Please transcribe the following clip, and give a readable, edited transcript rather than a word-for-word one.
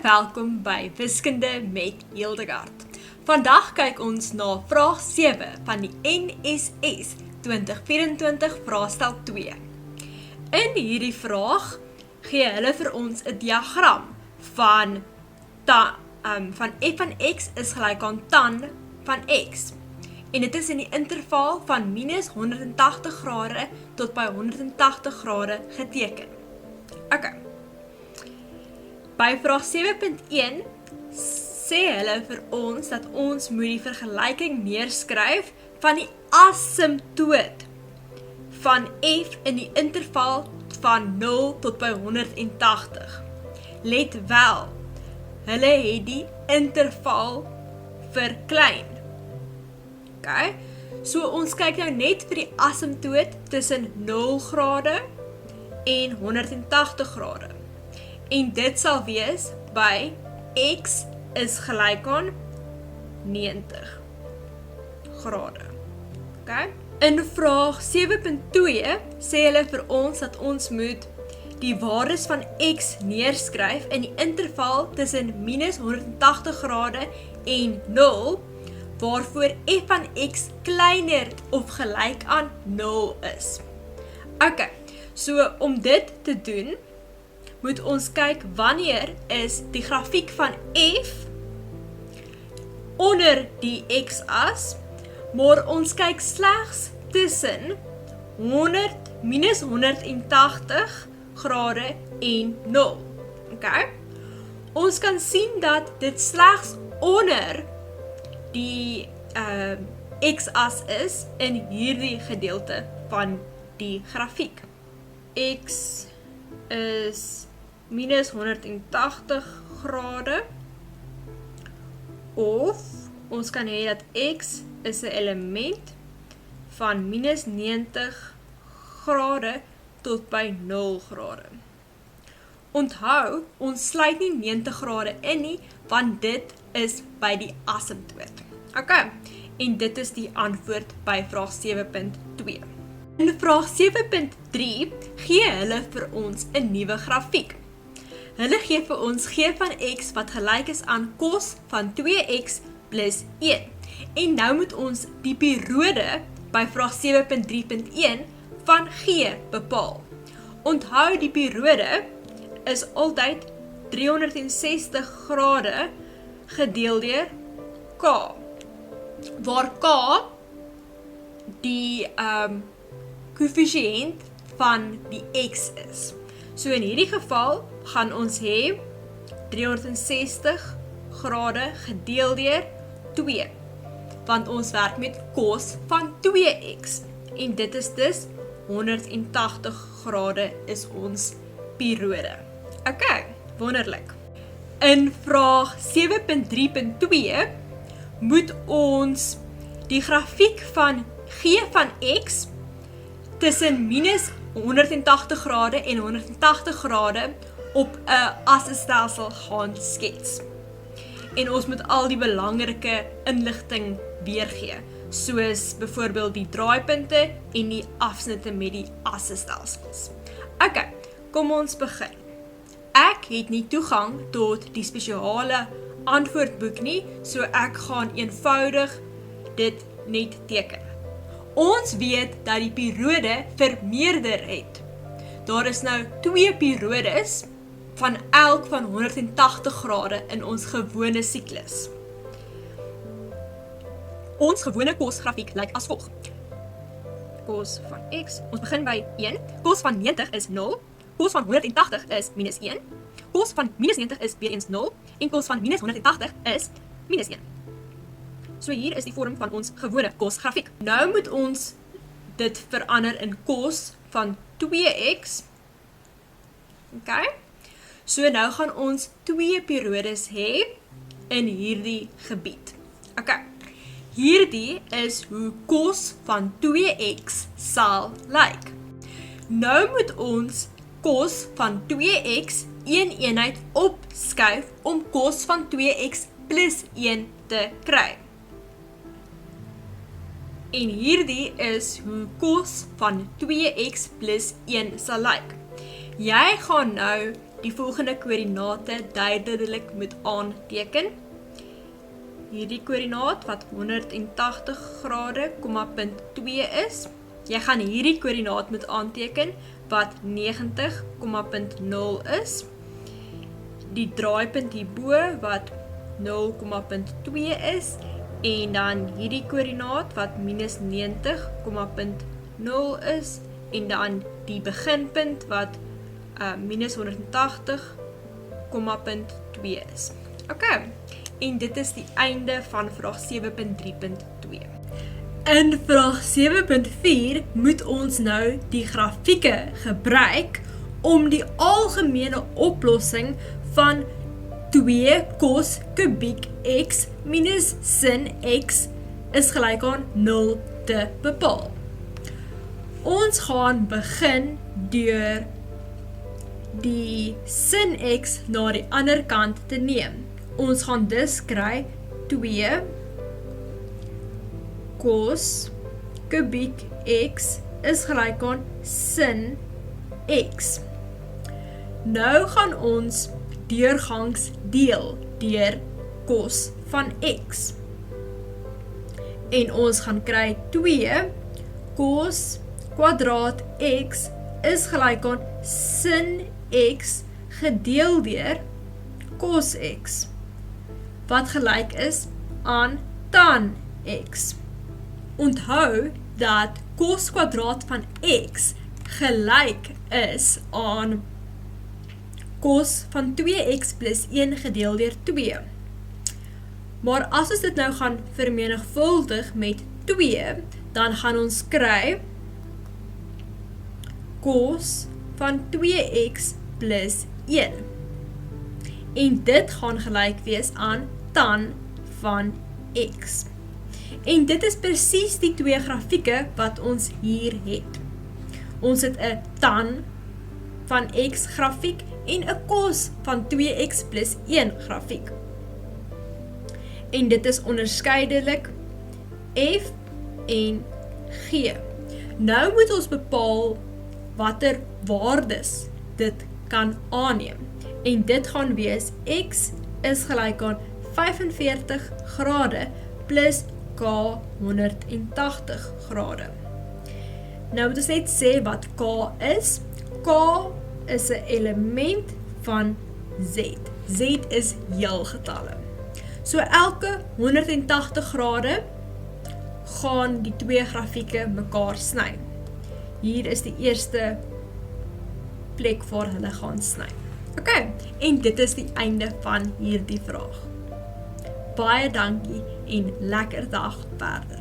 welkom by Wiskunde met Hildegard. Vandag kyk ons na vraag 7 van die NSS 2024 vraestel 2. In hierdie vraag gee hulle vir ons 'n diagram van f van x is gelyk aan tan van x. En dit is in die interval van minus 180 grade tot by 180 grade geteken. Okay. By vraag 7.1 sê hulle vir ons dat ons moet die vergelyking neerskryf van die asymptoot van f in die interval van 0 tot by 180. Let wel, hulle het die interval verklein. Okay? So ons kyk nou net vir die asymptoot tussen 0 grade en 180 grade. En dit sal wees by x is gelyk aan 90 grade. Okay? In vraag 7.2 sê hulle vir ons dat ons moet die waardes van x neerskryf in die interval tussen minus 180 grade en 0, waarvoor f van x kleiner of gelyk aan 0 is. Okay, so om dit te doen, moet ons kyk wanneer is die grafiek van f onder die x-as, maar ons kyk slegs tussen minus 180 grade en 0. Okay? Ons kan sien dat dit slegs onder die x-as is in hierdie gedeelte van die grafiek. X is minus 180 grade, of ons kan hê dat x is 'n element van minus 90 grade tot by 0 grade. Onthou, ons sluit nie 90 grade in nie, want dit is by die asymptoot. Okay, en dit is die antwoord by vraag 7.2. In vraag 7.3 gee hulle vir ons 'n nuwe grafiek. Hulle gee vir ons g van x wat gelyk is aan cos van 2x plus 1. En nou moet ons die periode by vraag 7.3.1 van g bepaal. Onthou, die periode is altyd 360 grade gedeel deur k, waar k die koëffisiënt van die x is. So in hierdie geval gaan ons hê 360 grade gedeel deur 2, want ons werk met cos van 2x, en dit is dus 180 grade is ons periode. Okay, wonderlik. In vraag 7.3.2 moet ons die grafiek van g van x tussen minus 180 grade en 180 grade op 'n assestelsel gaan skets. En ons moet al die belangrike inligting weergee, soos byvoorbeeld die draaipunte en die afsnitte met die assestelsels. Okay, kom ons begin. Ek het nie toegang tot die spesiale antwoordboek nie, so ek gaan eenvoudig dit net teken. Ons weet dat die periode vermeerder het. Daar is nou 2 periodes van elk van 180 grade in ons gewone siklus. Ons gewone kosgrafiek lyk as volg. Cos van x, ons begin by 1, cos van 90 is 0, cos van 180 is minus 1, cos van minus 90 is weer eens 0, en cos van minus 180 is minus 1. So hier is die vorm van ons gewone kosgrafiek. Nou moet ons dit verander in cos van 2x. Okay? So nou gaan ons 2 periodes hê in hierdie gebied. Okay. Hierdie is hoe cos van 2x sal lyk. Nou moet ons cos van 2x een eenheid opskuif om cos van 2x plus 1 te kry. En hierdie is hoe cos van 2x plus 1 sal lyk. Jy gaan nou die volgende koördinate duidelik moet aanteken. Hierdie koördinaat wat 180 grade, punt 2 is. Jy gaan hierdie koördinaat moet aanteken wat 90, punt 0 is. Die draaipunt hierbo wat 0,2 is en dan hierdie koördinaat wat minus 90, punt 0 is en dan die beginpunt wat minus 180, punt 2 is. Ok, en dit is die einde van vraag 7.3.2. In vraag 7.4 moet ons nou die grafieke gebruik om die algemene oplossing van 2 cos kubiek x minus sin x is gelyk aan 0 te bepaal. Ons gaan begin deur die sin x na die ander kant te neem. Ons gaan dus kry 2 cos kubiek x is gelyk aan sin x. Nou gaan ons deurgangs deel deur cos van x. En ons gaan kry 2 cos kwadraat x is gelyk aan sin x gedeel deur cos x, wat gelyk is aan tan x. Onthou dat cos kwadraat van x gelyk is aan cos van 2x plus 1 gedeel deur 2. Maar as ons dit nou gaan vermenigvuldig met 2, dan gaan ons kry cos van 2x plus 1. En dit gaan gelyk wees aan tan van x. En dit is presies die twee grafieke wat ons hier het. Ons het 'n tan van x grafiek en 'n cos van 2x plus 1 grafiek. En dit is onderskeidelik f en g. Nou moet ons bepaal watter waardes dit kan aanneem. En dit gaan wees x is gelyk aan 45 grade plus k 180 grade. Nou moet ons net sê wat k is. K is 'n element van z. Z is heelgetalle. So elke 180 grade gaan die twee grafieke mekaar sny. Hier is die eerste plek waar hulle gaan sny. Ok, en dit is die einde van hierdie vraag. Baie dankie en lekker dag verder.